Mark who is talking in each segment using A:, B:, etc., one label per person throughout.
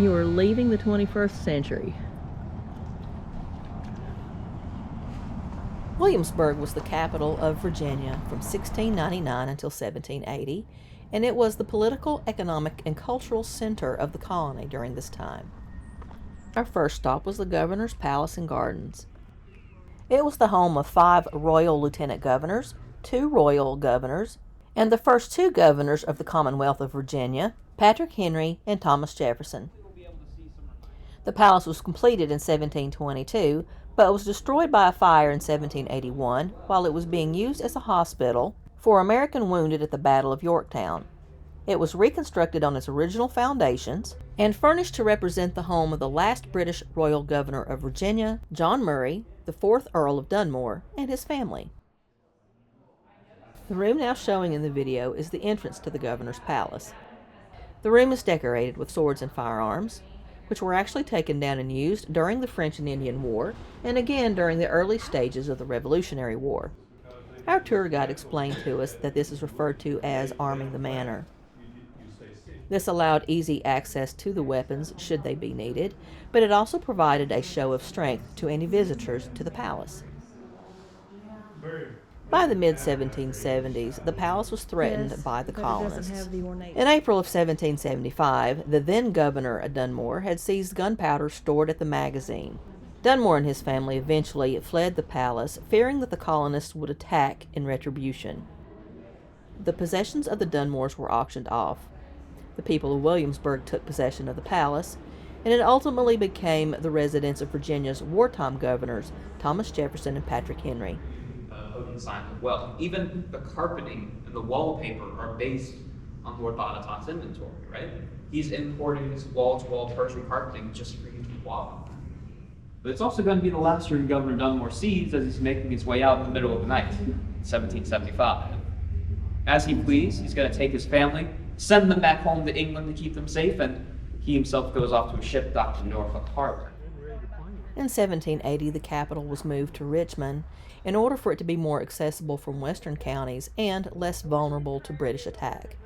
A: You are leaving the 21st century.
B: Williamsburg was the capital of Virginia from 1699 until 1780, and it was the political, economic, and cultural center of the colony during this time. Our first stop was the governor's palace and gardens. It was the home of 5 royal lieutenant governors, 2 royal governors, and the first 2 governors of the Commonwealth of Virginia, Patrick Henry and Thomas Jefferson. The palace was completed in 1722, but was destroyed by a fire in 1781 while it was being used as a hospital for American wounded at the Battle of Yorktown. It was reconstructed on its original foundations and furnished to represent the home of the last British royal governor of Virginia, John Murray, the 4th Earl of Dunmore, and his family. The room now showing in the video is the entrance to the governor's palace. The room is decorated with swords and firearms, which were actually taken down and used during the French and Indian War, and again during the early stages of the Revolutionary War. Our tour guide explained to us that this is referred to as arming the manor. This allowed easy access to the weapons should they be needed, but it also provided a show of strength to any visitors to the palace. By the mid-1770s, the palace was threatened by the colonists. In April of 1775, the then governor of Dunmore had seized gunpowder stored at the magazine. Dunmore and his family eventually fled the palace, fearing that the colonists would attack in retribution. The possessions of the Dunmores were auctioned off. The people of Williamsburg took possession of the palace, and it ultimately became the residence of Virginia's wartime governors, Thomas Jefferson and Patrick Henry.
C: Sign of wealth. Even the carpeting and the wallpaper are based on Lord Botetourt's inventory, right? He's importing his wall-to-wall Persian carpeting just for you to walk on. But it's also going to be the last room Governor Dunmore sees as he's making his way out in the middle of the night, 1775. As he pleases, he's going to take his family, send them back home to England to keep them safe, and he himself goes off to a ship docked in Norfolk Harbor.
B: In 1780, the capital was moved to Richmond in order for it to be more accessible from western counties and less vulnerable to British attack.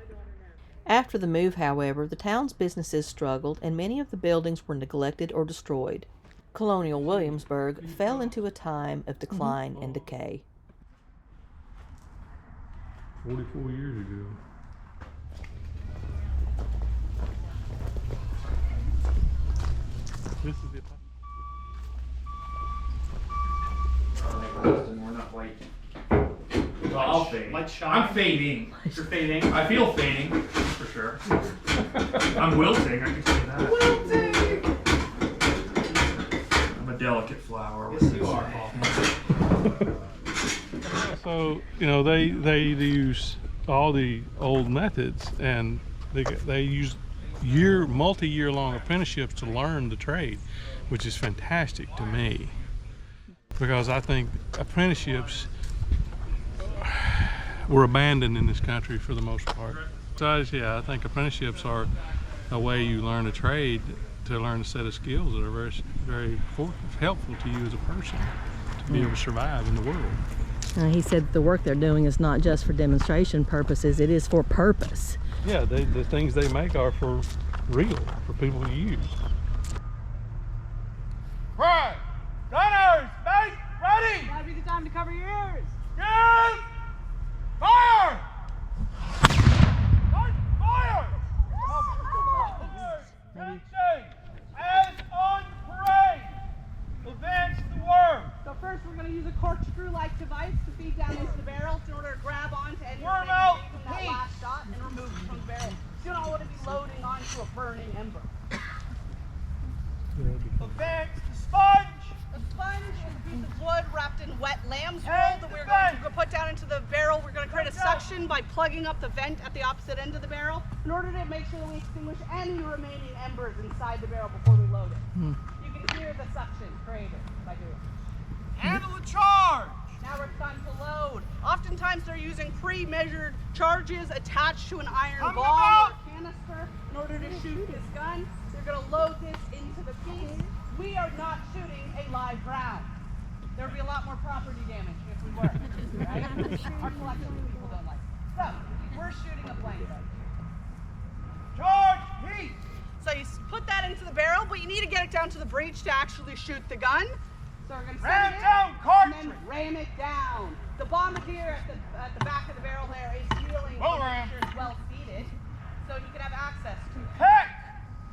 B: After the move, however, the town's businesses struggled and many of the buildings were neglected or destroyed. Colonial Williamsburg fell into a time of decline and decay.
D: 44 years ago. This is the
C: We're not white.
E: Well, I'll fade. I'm fading.
F: You're fading.
E: I feel fading, for sure. I'm wilting, I can say that.
F: Wilting!
E: I'm a delicate flower.
F: Yes, you are.
D: So, you know, they use all the old methods, and they use multi-year long apprenticeships to learn the trade, which is fantastic to me, because I think apprenticeships were abandoned in this country for the most part. So yeah, I think apprenticeships are a way you learn a trade, to learn a set of skills that are very, very helpful to you as a person to be able to survive in the world.
A: He said the work they're doing is not just for demonstration purposes, it is for purpose.
D: Yeah, the things they make are for real, for people to use.
E: Right! Gunners! Make ready!
G: That'd be the time to cover your ears.
E: Give! Fire! Start fire! Attention! As on parade! Advance the worm!
G: So first we're going to use a corkscrew-like device to feed down into the barrel in order to grab onto any
E: Worm
G: of
E: out
G: from
E: the
G: that
E: heat.
G: last shot and remove it from the barrel. You don't want to be loading onto a burning ember.
E: Advance the sponge!
G: A sponge is a piece of wood wrapped in wet lamb's wool
E: And
G: that we're
E: the
G: going
E: vent.
G: to put down into the barrel. We're going to create a suction by plugging up the vent at the opposite end of the barrel in order to make sure that we extinguish any remaining embers inside the barrel before we load it. You can hear the suction created by doing it.
E: Handle the charge!
G: Now it's time to load. Oftentimes they're using pre-measured charges attached to an iron
E: Coming
G: ball
E: about.
G: or canister in order to shoot this gun. They're going to load this into the piece. We are not shooting a live round. There would be a lot more property damage if we were, right? Our collection people don't like it. So, we're shooting a blank.
E: Charge! Heat!
G: So you put that into the barrel, but you need to get it down to the breech to actually shoot the gun. So we're going to ram it down, and then ram it down. The bombardier at the back of the barrel there is feeling well seated, so he can have access to it.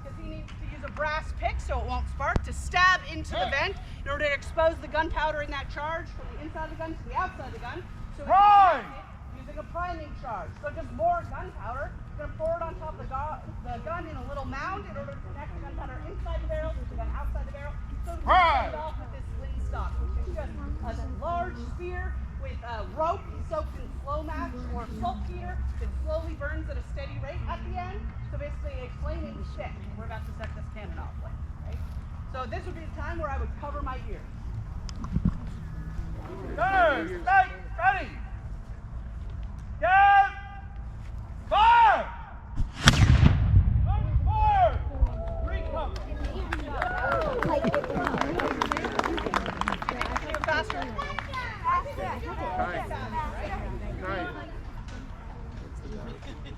G: Because he needs to use a brass pick so it won't spark to stab into the vent in order to expose the gunpowder in that charge from the inside of the gun to the outside of the gun. So we can connect it using a priming charge. So just more gunpowder. We're going to pour it on top of the gun in a little mound in order to connect the gunpowder inside the barrel to the gun outside the barrel. So we can start off with this flintstock, which is just a large spear with rope soaked in slow match or saltpeter that slowly burns at a steady rate at the end. So basically a flaming stick we're about to set this cannon off with. Right? So this would be the time where I would cover my ears.
F: Gunners, make ready! Down! Fire! Fire! Recover!
G: Faster.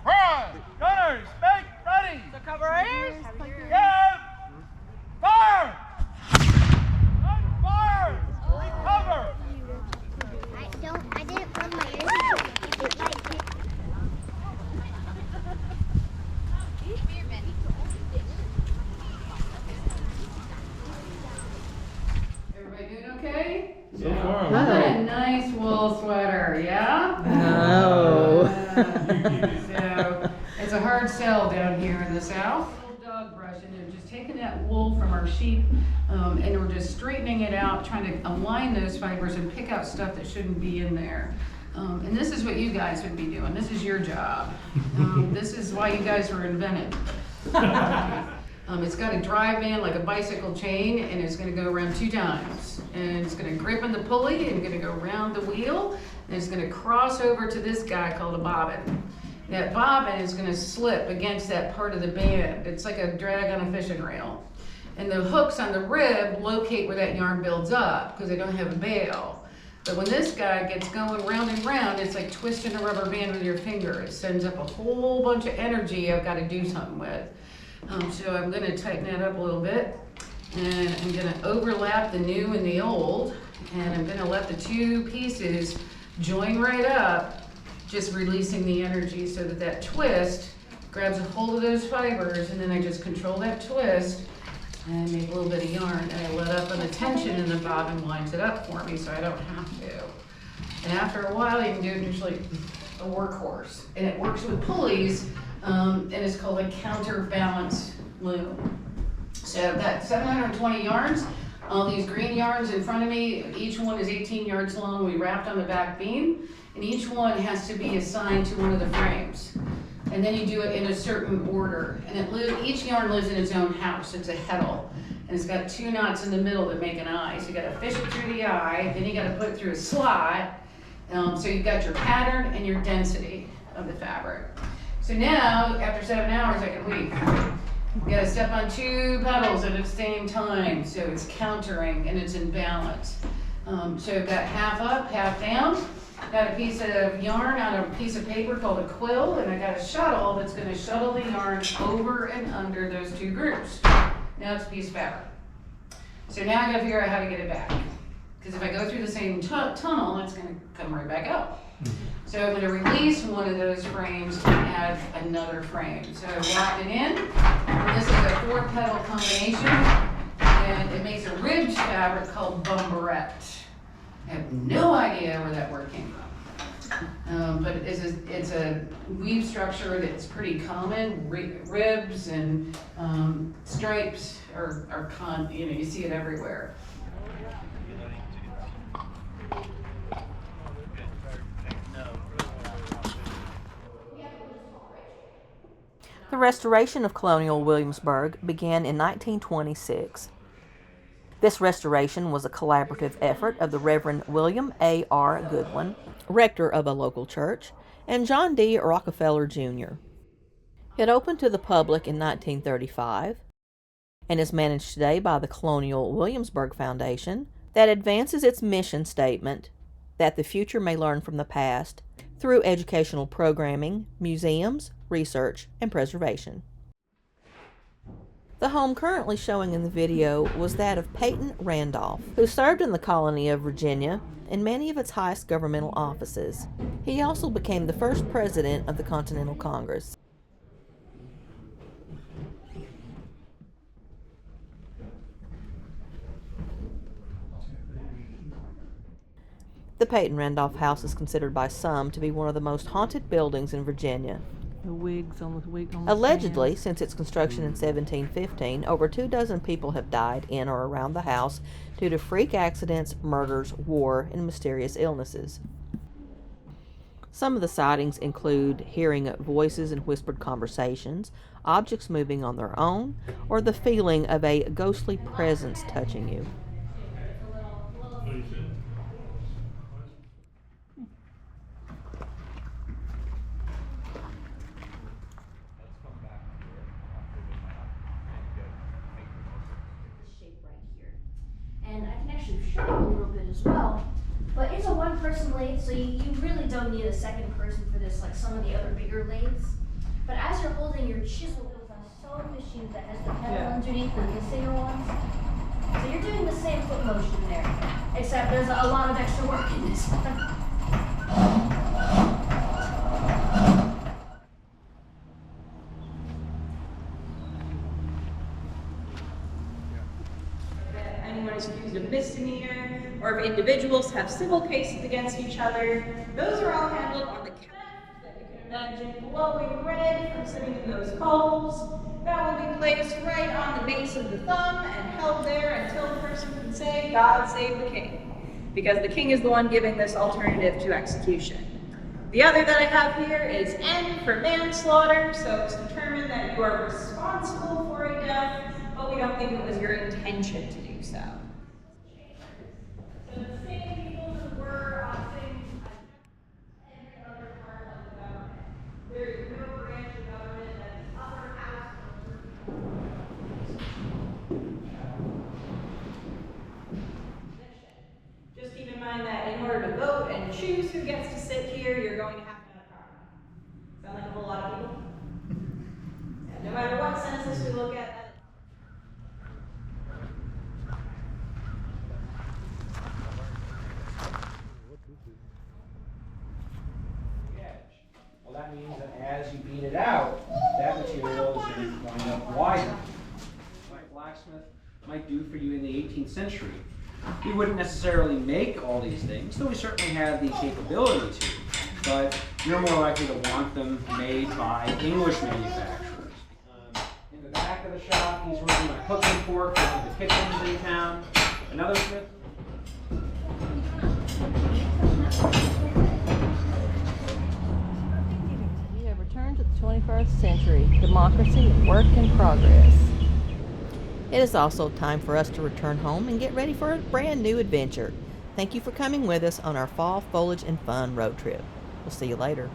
F: Right. Gunners, make ready!
G: So cover our ears.
F: Down! Fire! Fire! Recover!
H: I didn't plug my ears.
I: Everybody doing okay?
D: So far, I'm
I: What
D: great.
I: a nice wool sweater, yeah?
A: No.
I: So, it's a hard sell down here in the south. Little dog brush, and they're just taking that wool from our sheep, and we're just straightening it out, trying to align those fibers and pick out stuff that shouldn't be in there. And this is what you guys would be doing. This is your job. This is why you guys were invented. It's got a drive in like a bicycle chain, and it's going to go around 2 times. And it's going to grip on the pulley and going to go around the wheel, and it's going to cross over to this guy called a bobbin. That bobbin is going to slip against that part of the band. It's like a drag on a fishing reel. And the hooks on the rib locate where that yarn builds up because they don't have a bail. But when this guy gets going round and round, it's like twisting a rubber band with your finger. It sends up a whole bunch of energy I've got to do something with. So I'm going to tighten that up a little bit, and I'm going to overlap the new and the old, and I'm going to let the 2 pieces join right up, just releasing the energy so that that twist grabs a hold of those fibers, and then I just control that twist and make a little bit of yarn, and I let up on the tension, and the bobbin lines it up for me so I don't have to. And after a while, you can do it usually a workhorse, and it works with pulleys. And it's called a counterbalance loom. So I've got 720 yarns. All these green yarns in front of me, each one is 18 yards long. We wrapped on the back beam, and each one has to be assigned to one of the frames. And then you do it in a certain order. And each yarn lives in its own house. It's a heddle. And it's got 2 knots in the middle that make an eye. So you gotta fish it through the eye, then you gotta put it through a slot. So you've got your pattern and your density of the fabric. So now, after 7 hours, I can weave. You gotta step on 2 pedals at the same time, so it's countering and it's in balance. So I've got half up, half down. Got a piece of yarn on a piece of paper called a quill, and I got a shuttle that's gonna shuttle the yarn over and under those 2 groups. Now it's a piece of fabric. So now I gotta figure out how to get it back. Because if I go through the same tunnel, it's gonna come right back out. So I'm going to release one of those frames and add another frame. So I've locked it in. And this is a 4-petal combination, and it makes a ribbed fabric called bumbarette. I have no idea where that word came from. But it's a weave structure that's pretty common. Ribs and stripes are you see it everywhere.
B: The restoration of Colonial Williamsburg began in 1926. This restoration was a collaborative effort of the Reverend William A.R. Goodwin, rector of a local church, and John D. Rockefeller, Jr. It opened to the public in 1935 and is managed today by the Colonial Williamsburg Foundation that advances its mission statement that the future may learn from the past through educational programming, museums, research, and preservation. The home currently showing in the video was that of Peyton Randolph, who served in the colony of Virginia in many of its highest governmental offices. He also became the first president of the Continental Congress. The Peyton Randolph House is considered by some to be one of the most haunted buildings in Virginia.
A: The wigs on the wig on the
B: Allegedly,
A: stands.
B: since its construction in 1715, over 24 people have died in or around the house due to freak accidents, murders, war, and mysterious illnesses. Some of the sightings include hearing voices and whispered conversations, objects moving on their own, or the feeling of a ghostly presence touching you.
J: Shape right here. And I can actually show you a little bit as well. But it's a one-person lathe, so you really don't need a second person for this like some of the other bigger lathes. But as you're holding your chisel, it's a sewing machine that has the pedal underneath the listener ones. So you're doing the same foot motion there, except there's a lot of extra work in this one.
K: Anyone is accused of misdemeanor, or if individuals have civil cases against each other, those are all handled on the couch that you can imagine glowing red from sitting in those coals. That will be placed right on the base of the thumb and held there until the person can say, "God save the king," because the king is the one giving this alternative to execution. The other that I have here is N for manslaughter, so it's determined that you are responsible for a death, but we don't think it was your intention to do so. So the same people who were on things like every other part of the government. There is no branch of government that the upper house Just keep in mind that in order to vote and choose who gets to sit here, you're going to have to have a primary. Sound like a whole lot of people? Yeah, no matter what census we look at,
L: Well, that means that as you beat it out, that material is going to wind up wider. What a blacksmith might do for you in the 18th century. We wouldn't necessarily make all these things, though we certainly have the capability to, but you're more likely to want them made by English manufacturers. In the back of the shop, he's working on a cooking fork for one of the kitchens in town. Another smith.
A: We have returned to the 21st century. Democracy and work in progress.
B: It is also time for us to return home and get ready for a brand new adventure. Thank you for coming with us on our fall foliage and fun road trip. We'll see you later.